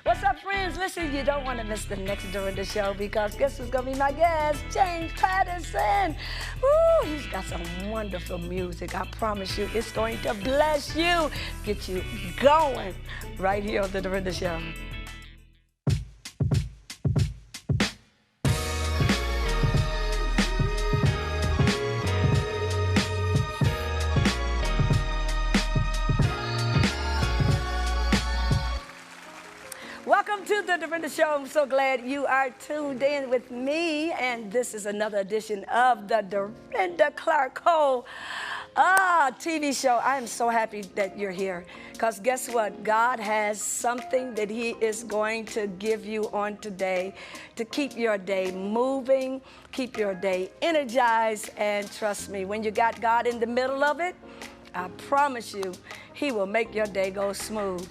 What's up, friends? Listen, you don't want to miss the next Dorinda Show because guess who's going to be my guest? James Patterson. Woo, he's got some wonderful music. I promise you, it's going to bless you, get you going right here on the Dorinda Show. Welcome to the Dorinda Show. I'm so glad you are tuned in with me, and this is another edition of the Dorinda Clark Cole TV show. I am so happy that you're here because guess what? God has something that He is going to give you on today to keep your day moving, keep your day energized, and trust me, when you got God in the middle of it, I promise you, He will make your day go smooth.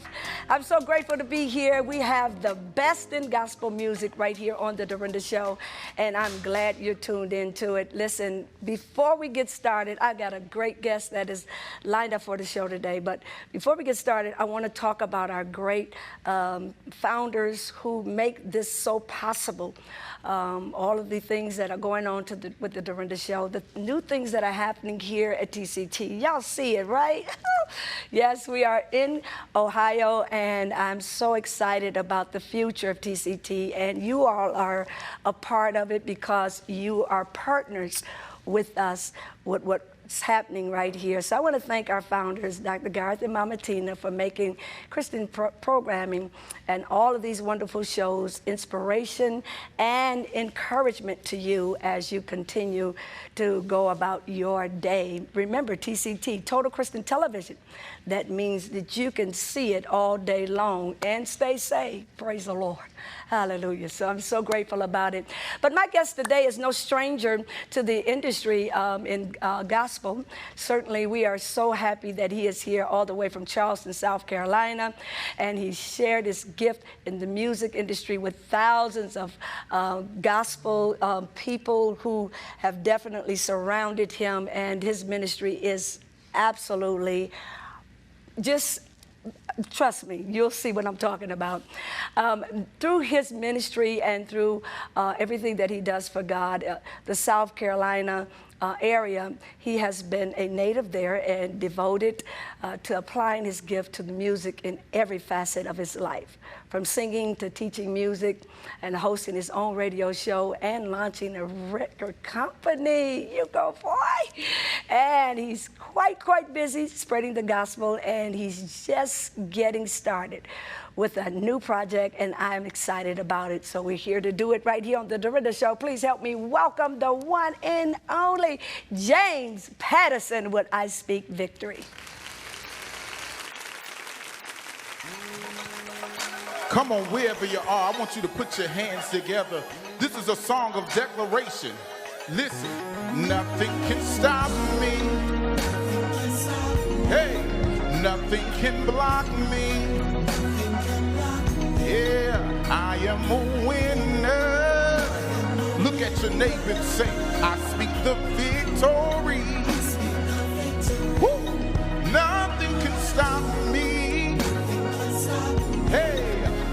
I'm so grateful to be here. We have the best in gospel music right here on the Dorinda Show, and I'm glad you're tuned into it. Listen, before we get started, I got a great guest that is lined up for the show today. But before we get started, I want to talk about our great founders who make this so possible. All of the things that are going on with the Dorinda Show, the new things that are happening here at TCT. Y'all see it, right? Yes, we are in Ohio, and I'm so excited about the future of TCT, and you all are a part of it because you are partners with us with what's happening right here. So I want to thank our founders, Dr. Gareth and Mama Tina, for making Christian programming and all of these wonderful shows inspiration and encouragement to you as you continue to go about your day. Remember, TCT, Total Christian Television. That means that you can see it all day long and stay safe. Praise the Lord. Hallelujah. So I'm so grateful about it. But my guest today is no stranger to the industry in gospel. Certainly, we are so happy that he is here all the way from Charleston, South Carolina, and he shared his gift in the music industry with thousands of gospel people who have definitely surrounded him, and his ministry is absolutely just, trust me, you'll see what I'm talking about. Through his ministry and through everything that he does for God, the South Carolina area, he has been a native there and devoted to applying his gift to the music in every facet of his life, from singing to teaching music and hosting his own radio show and launching a record company. You go, boy. And he's quite busy spreading the gospel, and he's just getting started with a new project, and I'm excited about it. So we're here to do it right here on the Dorinda Show. Please help me welcome the one and only James Patterson with I Speak Victory. Come on, wherever you are, I want you to put your hands together. This is a song of declaration. Listen, nothing can stop me. Hey, nothing can block me. Yeah, I am a winner. Look at your neighbor and say, I speak the victory. Woo. Nothing can stop me. Hey,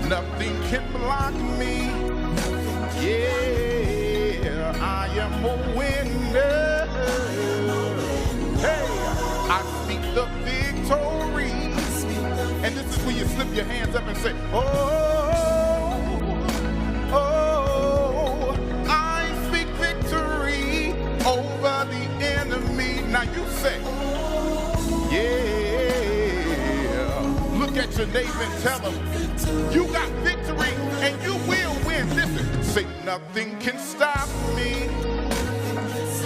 nothing can block me. Yeah, I am a winner. Hey, I speak the victory. And this is when you slip your hands up and say, I speak victory over the enemy. Now you say, yeah. Look at your neighbor and tell him, you got victory and you will win. Listen, say nothing can stop me.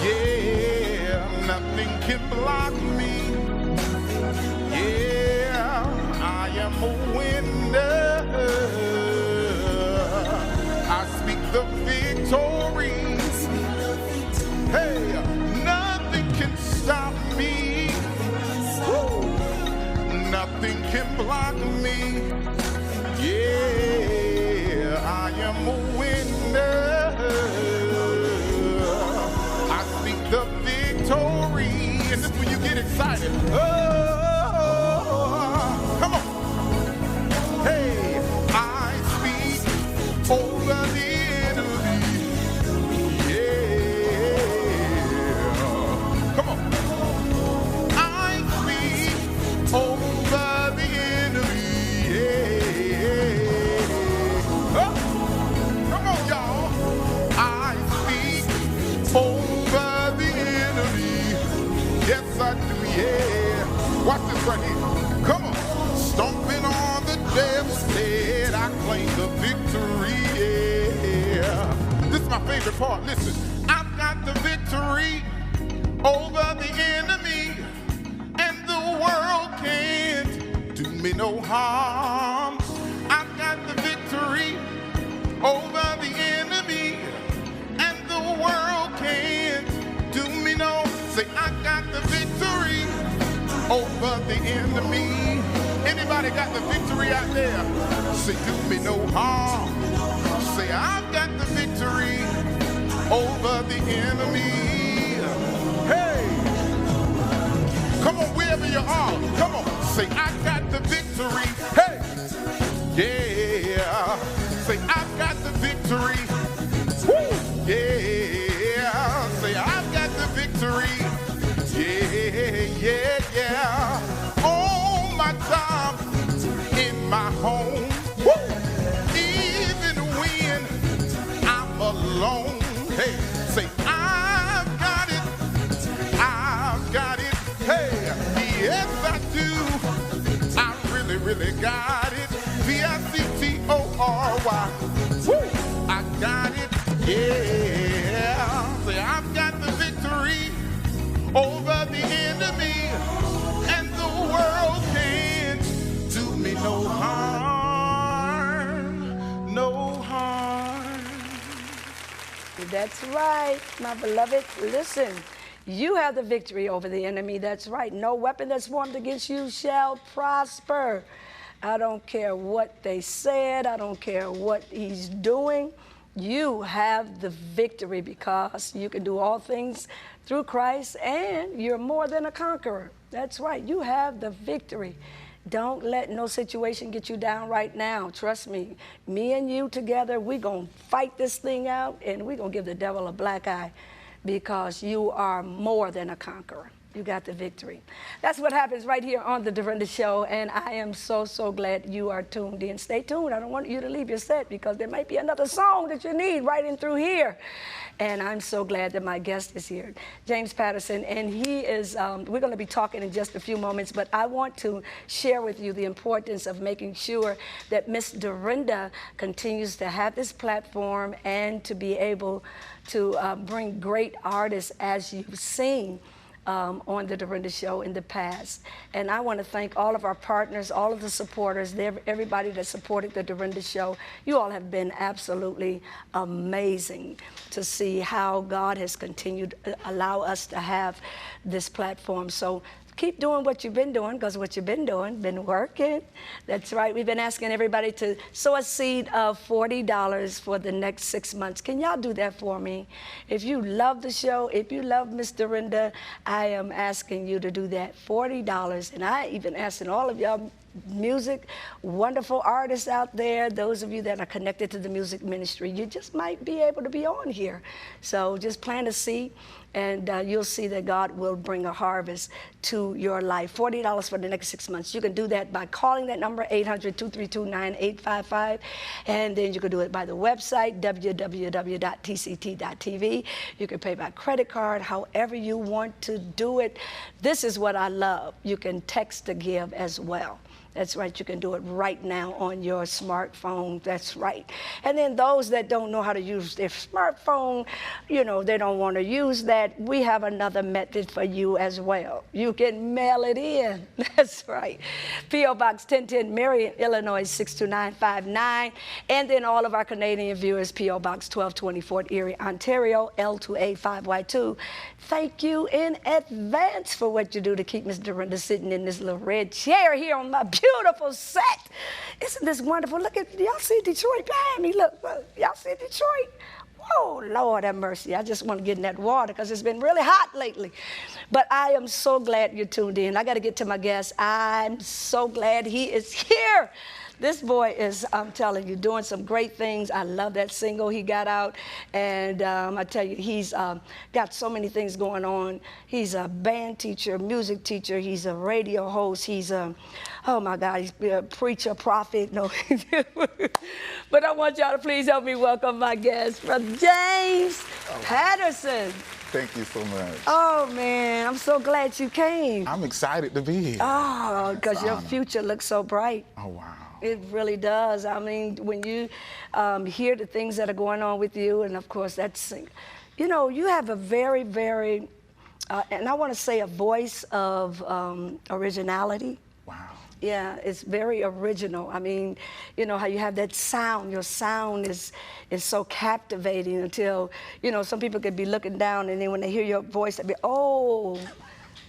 Yeah, nothing can block me. I am a winner. I speak the victory. Hey, nothing can stop me. Woo. Nothing can block me. Yeah, I am a winner. I speak the victory. And this is when you get excited. Come on. Hey, I over the enemy. Yeah. Come on. I speak over the enemy. Yeah. Oh, come on, y'all. I speak over the enemy. Yes, I do, yeah. Watch this right here. Come on. Stomping on the devil's head, I claim the victory, yeah. This is my favorite part. Listen, I've got the victory over the enemy, and the world can't do me no harm. I've got the victory over the enemy, and the world can't do me no. Say, I got the victory over the enemy. Anybody got the victory out there? Say, do me no harm. Say, I've got the victory over the enemy. Hey, come on, wherever you are. Come on, say, I got the victory. Hey, yeah. Say, I've got the victory. Woo, yeah. Say, I've got the victory. Yeah, yeah, yeah. On my job, in my home, woo, even when I'm alone. Hey, say, I've got it. I've got it. Hey, yes, I do. I really, really got it. V-I-C-T-O-R-Y. Woo, I got it. Yeah. Say, I've got the victory over the enemy, and the world can't do me no harm, no harm. That's right, my beloved. Listen, you have the victory over the enemy. That's right. No weapon that's formed against you shall prosper. I don't care what they said. I don't care what he's doing. You have the victory because you can do all things through Christ, and you're more than a conqueror. That's right. You have the victory. Don't let no situation get you down right now. Trust me. Me and you together, we're going to fight this thing out, and we're going to give the devil a black eye because you are more than a conqueror. You got the victory. That's what happens right here on the Dorinda Show, and I am so, so glad you are tuned in. Stay tuned. I don't want you to leave your set because there might be another song that you need right in through here. And I'm so glad that my guest is here, James Patterson, and he is, we're going to be talking in just a few moments, but I want to share with you the importance of making sure that Miss Dorinda continues to have this platform and to be able to bring great artists as you've seen on the Dorinda Show in the past. And I want to thank all of our partners, all of the supporters, everybody that supported the Dorinda Show. You all have been absolutely amazing to see how God has continued to allow us to have this platform. So keep doing what you've been doing, because what you've been doing, been working. That's right. We've been asking everybody to sow a seed of $40 for the next 6 months. Can y'all do that for me? If you love the show, if you love Miss Dorinda, I am asking you to do that, $40. And I even asking all of y'all music, wonderful artists out there, those of you that are connected to the music ministry, you just might be able to be on here. So just plant a seed, and you'll see that God will bring a harvest to your life. $40 for the next 6 months. You can do that by calling that number, 800-232-9855, and then you can do it by the website, www.tct.tv. You can pay by credit card, however you want to do it. This is what I love. You can text to give as well. That's right, you can do it right now on your smartphone. That's right. And then those that don't know how to use their smartphone, you know, they don't want to use that, we have another method for you as well. You can mail it in. That's right. P.O. Box 1010, Marion, Illinois 62959. And then all of our Canadian viewers, P.O. Box 1220, Fort Erie, Ontario, L2A5Y2. Thank you in advance for what you do to keep Miss Dorinda sitting in this little red chair here on my beautiful set. Isn't this wonderful? Look at, y'all see Detroit behind me? Look, y'all see Detroit? Oh, Lord have mercy. I just want to get in that water because it's been really hot lately. But I am so glad you're tuned in. I got to get to my guest. I'm so glad he is here. This boy is, I'm telling you, doing some great things. I love that single he got out. And I tell you, he's got so many things going on. He's a band teacher, music teacher. He's a radio host. He's a, oh my God, he's a preacher, prophet. No. But I want y'all to please help me welcome my guest, Brother James Patterson. Thank you so much. Oh, man, I'm so glad you came. I'm excited to be here. Oh, because your future looks so bright. Oh, wow. It really does. I mean, when you hear the things that are going on with you, and of course, that's, you know, you have a very, very, and I want to say a voice of originality. Wow. Yeah, it's very original. I mean, you know how you have that sound. Your sound is so captivating until, you know, some people could be looking down and then when they hear your voice, they'd be, oh,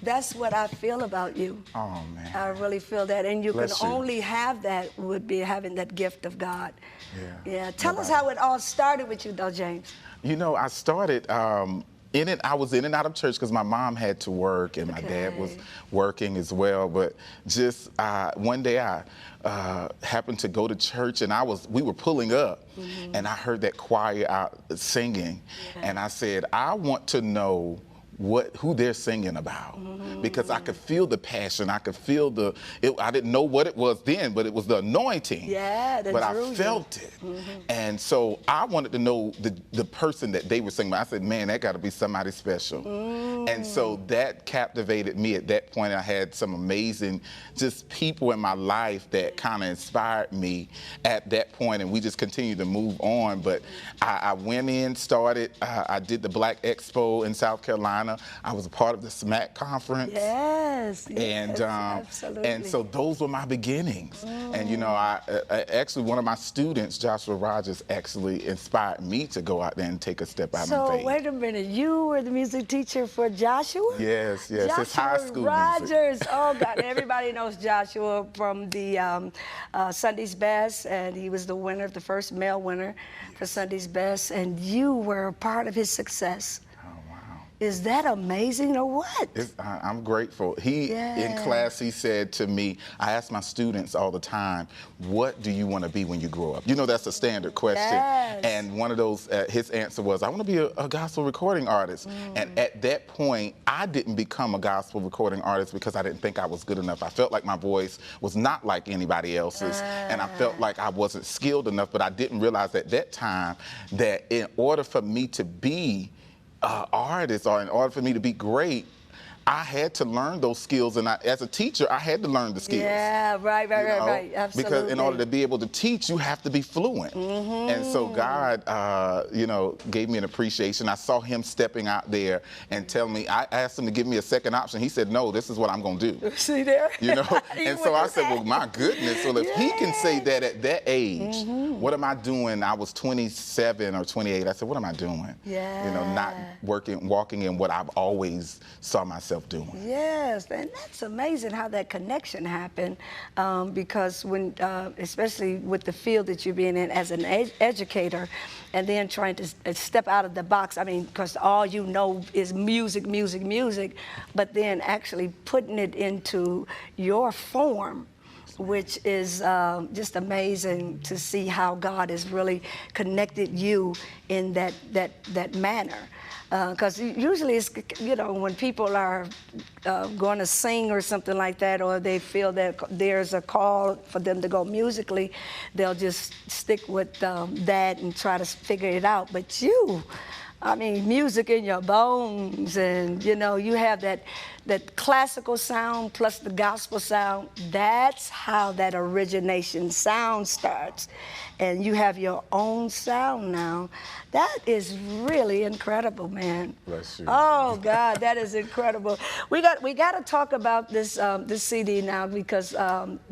that's what I feel about you. Oh, man. I really feel that. And you Bless can you. only have that would be having that gift of God. Yeah. Yeah. Tell us how it all started with you, though, James. You know, I started I was in and out of church because my mom had to work and my dad was working as well. But just one day I happened to go to church and we were pulling up and I heard that choir out singing. And I said, I want to know who they're singing about, because I could feel the passion. I could feel I didn't know what it was then, but it was the anointing. Yeah, but I felt it. And so I wanted to know the person that they were singing about. I said, man, that got to be somebody special. And so that captivated me at that point. I had some amazing just people in my life that kind of inspired me at that point, and we just continued to move on. But I went in, started, I did the Black Expo in South Carolina. I was a part of the SMAC conference. Yes, and absolutely. And so those were my beginnings. And you know, I actually one of my students, Joshua Rogers, actually inspired me to go out there and take a step out in faith. So wait a minute, you were the music teacher for Joshua? Yes, yes, Joshua it's high school Rogers. music. Oh God, everybody knows Joshua from the Sunday's Best, and he was the winner, the first male winner for Sunday's Best, and you were a part of his success. Is that amazing or what? I'm grateful. In class, he said to me, I ask my students all the time, what do you want to be when you grow up? You know, that's a standard question. Yes. And one of those, his answer was, I want to be a gospel recording artist. And at that point, I didn't become a gospel recording artist because I didn't think I was good enough. I felt like my voice was not like anybody else's. And I felt like I wasn't skilled enough, but I didn't realize at that time that in order for me to be artist, or in order for me to be great, I had to learn those skills, and as a teacher, I had to learn the skills. Yeah, right, absolutely. Because in order to be able to teach, you have to be fluent. And so God, you know, gave me an appreciation. I saw him stepping out there and telling me, I asked him to give me a second option. He said, no, this is what I'm going to do. See there? You know? And so I said, well, my goodness. Well, if he can say that at that age, what am I doing? I was 27 or 28. I said, what am I doing? Yeah. You know, not walking in what I've always saw myself doing. Yes, and that's amazing how that connection happened, because when, especially with the field that you're being in as an educator, and then trying to step out of the box, I mean, because all you know is music, music, music, but then actually putting it into your form, which is just amazing to see how God has really connected you in that manner. Because usually it's, you know, when people are going to sing or something like that, or they feel that there's a call for them to go musically, they'll just stick with that and try to figure it out. But you, I mean, music in your bones, and, you know, you have that classical sound plus the gospel sound. That's how that origination sound starts. And you have your own sound now. That is really incredible, man. Bless you. Oh God, that is incredible. We got to talk about this this CD now, because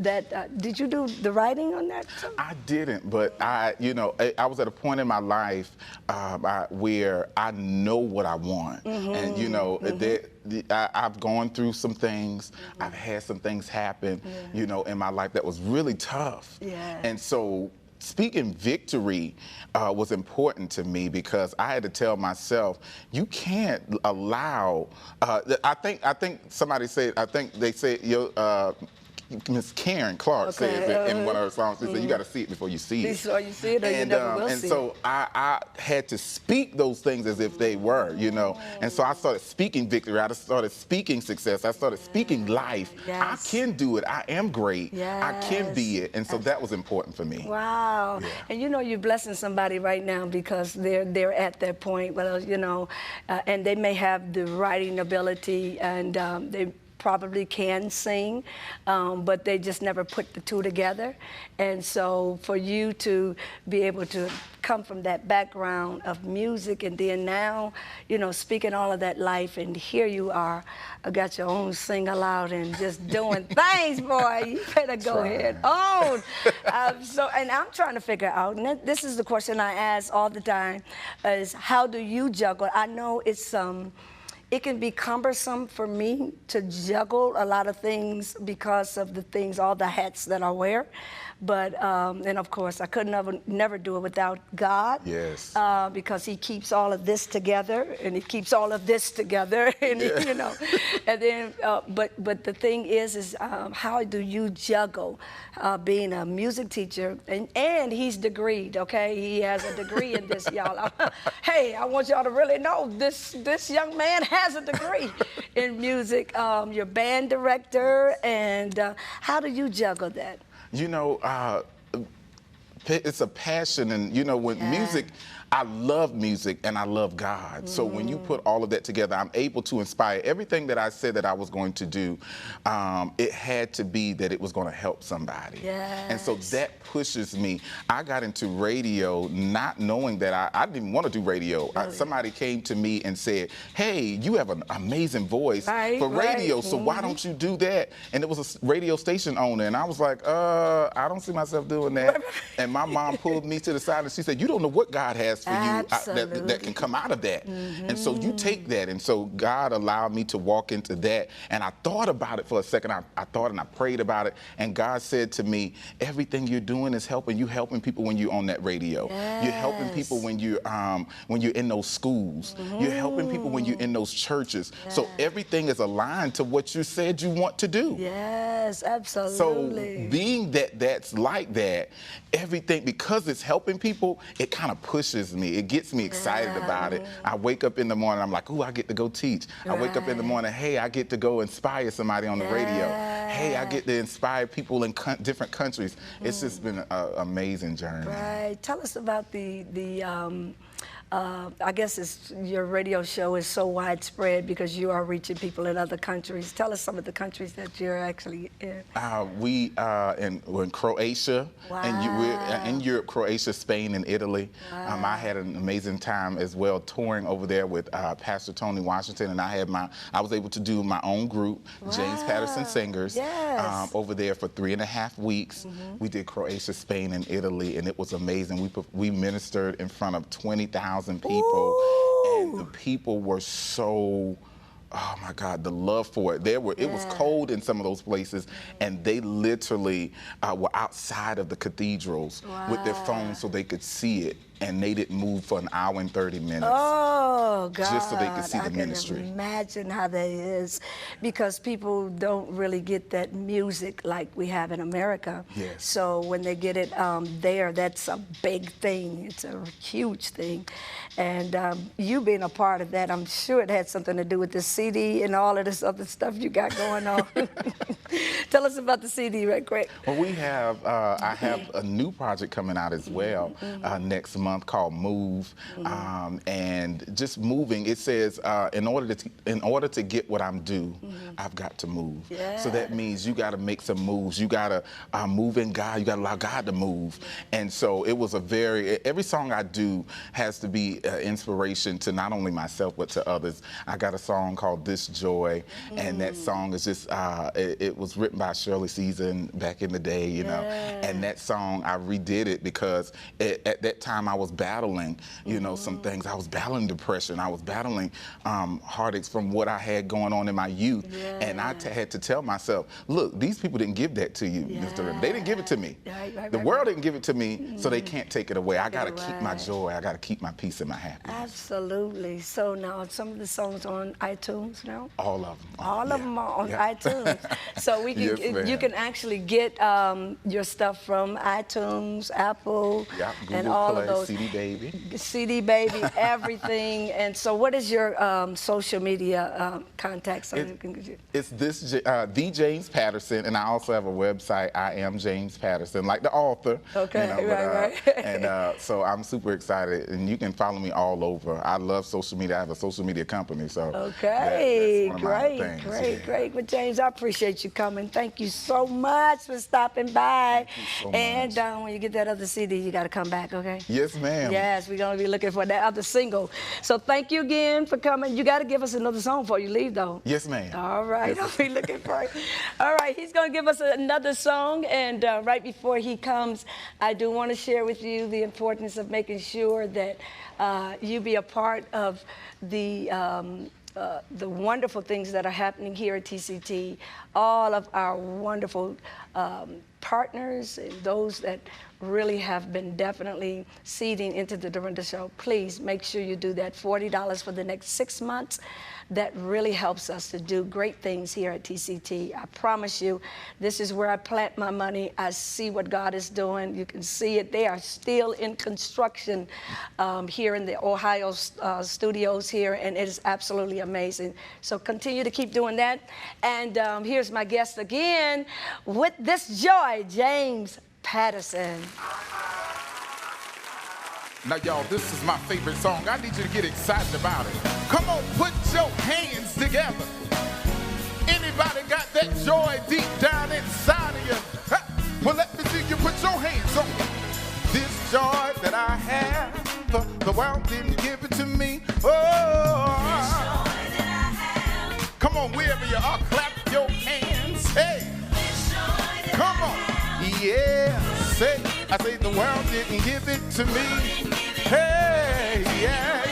did you do the writing on that too? I didn't, but I was at a point in my life where I know what I want, and you know, I've gone through some things. I've had some things happen, you know, in my life that was really tough. Yeah. And so speaking victory was important to me, because I had to tell myself, you can't allow. I think somebody said. I think they said Miss Karen Clark says it in one of her songs. She said, "You got to see it before you see it." Before you see it, or you never will see it. And so I had to speak those things as if they were, you know. And so I started speaking victory. I started speaking success. I started speaking life. I can do it. I am great. I can be it. And so that was important for me. Wow. Yeah. And you know you're blessing somebody right now because they're at that point. Well, you know, and they may have the writing ability and they probably can sing, but they just never put the two together. And so for you to be able to come from that background of music and then now, you know, speaking all of that life, and here you are, got your own sing aloud and just doing things, boy. You better go ahead on. And I'm trying to figure out, and this is the question I ask all the time, is how do you juggle? I know it can be cumbersome for me to juggle a lot of things because of the things, all the hats that I wear. But, and of course, I could never do it without God. Yes. Because he keeps all of this together, and he keeps all of this together, and you know. And then, but the thing is how do you juggle being a music teacher, and he's degreed, okay? He has a degree in this, y'all. Hey, I want y'all to really know this young man has a degree in music. You're band director, and how do you juggle that? You know, it's a passion, and you know, with music, I love music and I love God. So when you put all of that together, I'm able to inspire. Everything that I said that I was going to do, it had to be that it was going to help somebody. Yes. And so that pushes me. I got into radio not knowing that I didn't even want to do radio. Really? Somebody came to me and said, "Hey, you have an amazing voice for radio, so why don't you do that?" And it was a radio station owner, and I was like, I don't see myself doing that. And my mom pulled me to the side and she said, "You don't know what God has for you that can come out of that." And so you take that. And so God allowed me to walk into that. And I thought about it for a second. I thought and I prayed about it. And God said to me, everything you're doing is helping. You're helping people when you're on that radio. You're helping people when you're in those schools. You're helping people when you're in those churches. So everything is aligned to what you said you want to do. Yes, absolutely. So being that's like that, everything, because it's helping people, it kind of pushes me. It gets me excited about it. I wake up in the morning, I'm like, ooh, I get to go teach. I wake up in the morning, hey, I get to go inspire somebody on the radio. Hey, I get to inspire people in different countries. It's just been an amazing journey. Right. Tell us about I guess your radio show is so widespread because you are reaching people in other countries. Tell us some of the countries that you're actually in. We're in Croatia, and we're in Europe, Croatia, Spain, and Italy. I had an amazing time as well touring over there with Pastor Tony Washington, and I was able to do my own group, James Patterson Singers, over there for 3.5 weeks. We did Croatia, Spain, and Italy, and it was amazing. We ministered in front of 20,000 people, and the people were so, oh my God, the love for it. It was cold in some of those places, and they literally were outside of the cathedrals with their phones so they could see it. And they didn't move for an hour and 30 minutes. Oh, God. Just so they could see the ministry. I can imagine how that is, because people don't really get that music like we have in America. Yes. So when they get it there, that's a big thing. It's a huge thing. And you being a part of that, I'm sure it had something to do with the CD and all of this other stuff you got going on. Tell us about the CD right quick. Well, I have a new project coming out as well next month called Move, and just moving. It says in order to get what I'm due, I've got to move. So that means you got to make some moves. You got to move in God. You got to allow God to move. And so it was every song I do has to be inspiration to not only myself but to others. I got a song called This Joy, and that song is just it was written by Shirley Caesar back in the day, you know. And that song I redid it because at that time I was battling, you know, some things. I was battling depression. I was battling heartaches from what I had going on in my youth. And I had to tell myself, look, these people didn't give that to you, Mr. They didn't give it to me. The world didn't give it to me, so they can't take it away. I got to keep my joy. I got to keep my peace and my happiness. Absolutely. So now some of the songs on iTunes. iTunes now? All of them. All of them are on Yeah. iTunes. So we can, Yes, you can actually get your stuff from iTunes, Apple, Yeah, Google and all Play, of those. CD Baby. CD Baby, everything. And so what is your social media contacts? It's the James Patterson, and I also have a website, I Am James Patterson, like the author. Okay, right. right. And so I'm super excited, and you can follow me all over. I love social media. I have a social media company, so okay, that's one of my things. great. Well, James, I appreciate you coming. Thank you so much for stopping by. Thank you so and much. when you get that other CD, you got to come back, okay? Yes, ma'am. Yes, we're going to be looking for that other single. So thank you again for coming. You got to give us another song before you leave, though. Yes, ma'am. All right, Yes, I'll be looking for it. All right, he's going to give us another song, and right before he comes, I do want to share with you the importance of making sure that you be a part of the wonderful things that are happening here at TCT. All of our wonderful partners and those that really have been definitely seeding into the Dorinda Show. Please make sure you do that. $40 for the next 6 months. That really helps us to do great things here at TCT. I promise you, this is where I plant my money. I see what God is doing. You can see it. They are still in construction here in the Ohio studios here, and it is absolutely amazing. So continue to keep doing that. And here's my guest again with this joy, James Patterson. Now, y'all, this is my favorite song. I need you to get excited about it. Come on, put your hands together. Anybody got that joy deep down inside of you? Ha! Well, let me see you put your hands on it. This joy that I have, the world didn't give it to me. Oh, this joy that I have. Come on, wherever you are, clap your hands. Hey, this joy that come on, yeah. Say, I say the world didn't give it to me. Hey, yeah.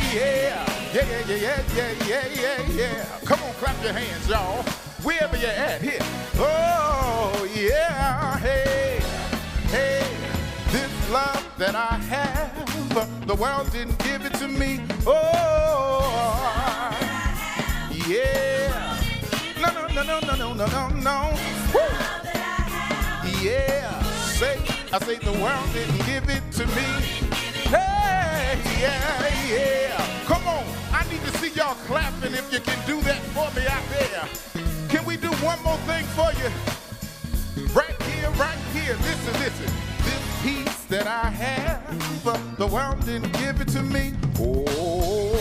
Come on, clap your hands, y'all. Wherever you're at, here. Oh, yeah, hey. This love that I have, the world didn't give it to me. Oh, yeah. No. Woo. Yeah. I say the world didn't give it to me. Hey, yeah. Come on, I need to see y'all clapping if you can do that for me out there. Can we do one more thing for you? Right here. Listen. This peace that I have, the world didn't give it to me. Oh,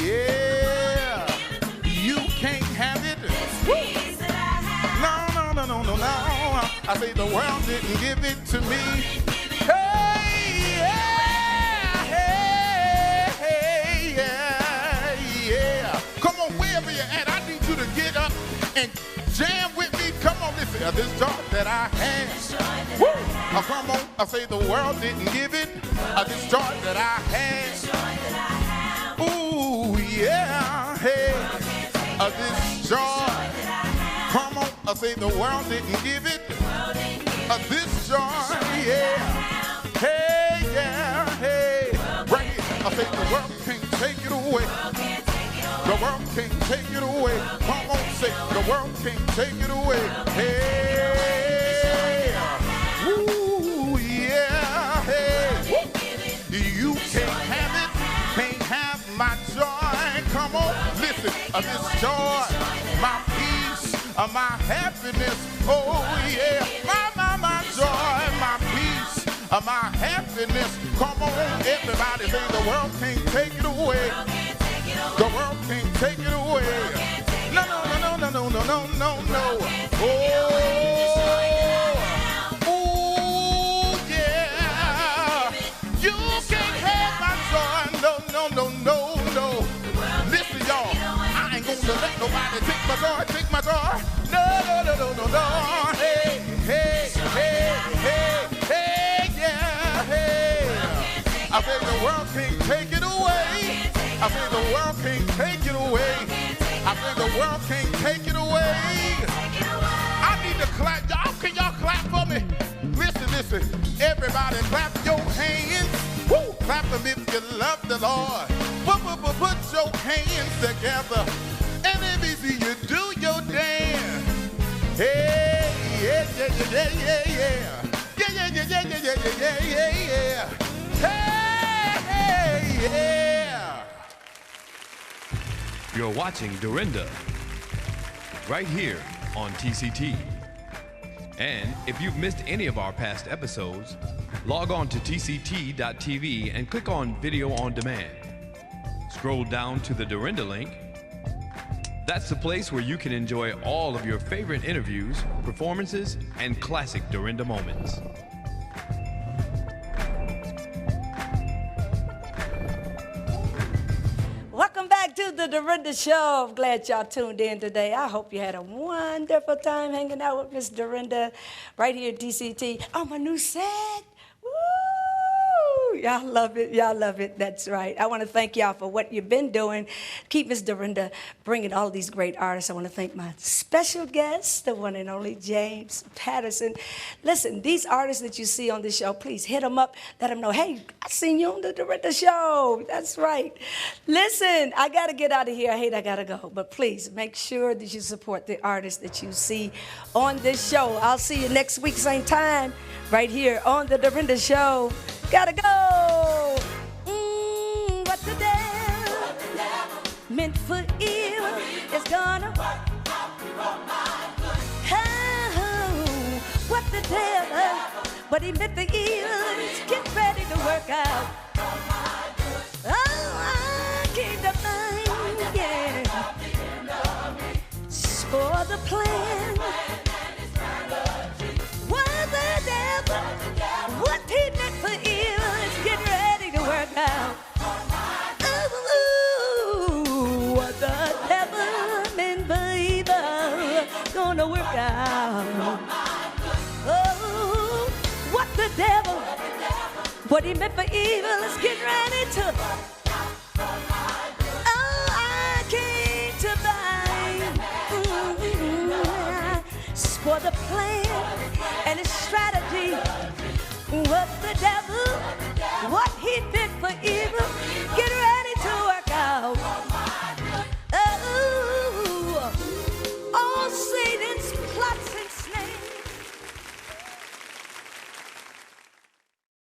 yeah. You can't have it. No. I say the world didn't give it to me. Hey, yeah. Come on, wherever you're at, I need you to get up and jam with me. Come on, listen. This joy that I have. Woo! Come on, I say the world didn't give it. This joy that I have. Ooh, yeah. Hey, this joy. Come on, I say the world didn't give it. This joy, yeah. Hey. Right here, I say the world can't take it away. The world can't take it away. Come on, say the world can't take it away. Hey. Ooh, yeah. Hey. You can't have it. Can't have my joy. Come on, listen. This joy, my peace. My happiness, oh yeah, my joy, my peace, my happiness. Come on, everybody say the world can't take it away. The world can't take it away. No. Oh, yeah. You can't have my joy. No. Listen, y'all, I ain't gonna let nobody take my joy. No. Hey, yeah. I say the world can't take it away. I say the world can't take it away. I say the world can't take it away. I need to clap. Y'all, can y'all clap for me? Listen. Everybody clap your hands. Woo! Clap them if you love the Lord. Put put your hands together and let me see you do your dance. Hey, yeah, yeah, yeah, yeah, yeah. Yeah, yeah, yeah, yeah, yeah, yeah, yeah, yeah, yeah. Hey, hey, yeah. You're watching Dorinda right here on TCT. And if you've missed any of our past episodes, log on to tct.tv and click on Video on Demand. Scroll down to the Dorinda link. That's the place where you can enjoy all of your favorite interviews, performances, and classic Dorinda moments. Welcome back to the Dorinda Show. I'm glad y'all tuned in today. I hope you had a wonderful time hanging out with Miss Dorinda right here at DCT on my new set. Woo! Y'all love it. Y'all love it. That's right. I want to thank y'all for what you've been doing. Keep Miss Dorinda bringing all these great artists. I want to thank my special guest, the one and only James Patterson. Listen, these artists that you see on this show, please hit them up. Let them know, hey, I seen you on the Dorinda Show. That's right. Listen, I got to get out of here. I hate I got to go. But please make sure that you support the artists that you see on this show. I'll see you next week, same time, right here on the Dorinda Show. Gotta go. What the devil meant for evil is gonna work out for my good. Oh, what the devil, what he meant for evil is get ready to work out for my good. Oh, I came to find, yeah, for the plan. What the devil, what he meant for evil is getting ready to work out. Ooh, what the devil meant for evil gonna work out. Oh, what the devil, what he meant for evil is getting ready to. Oh, I came to bind for the plan and its strategy. What the devil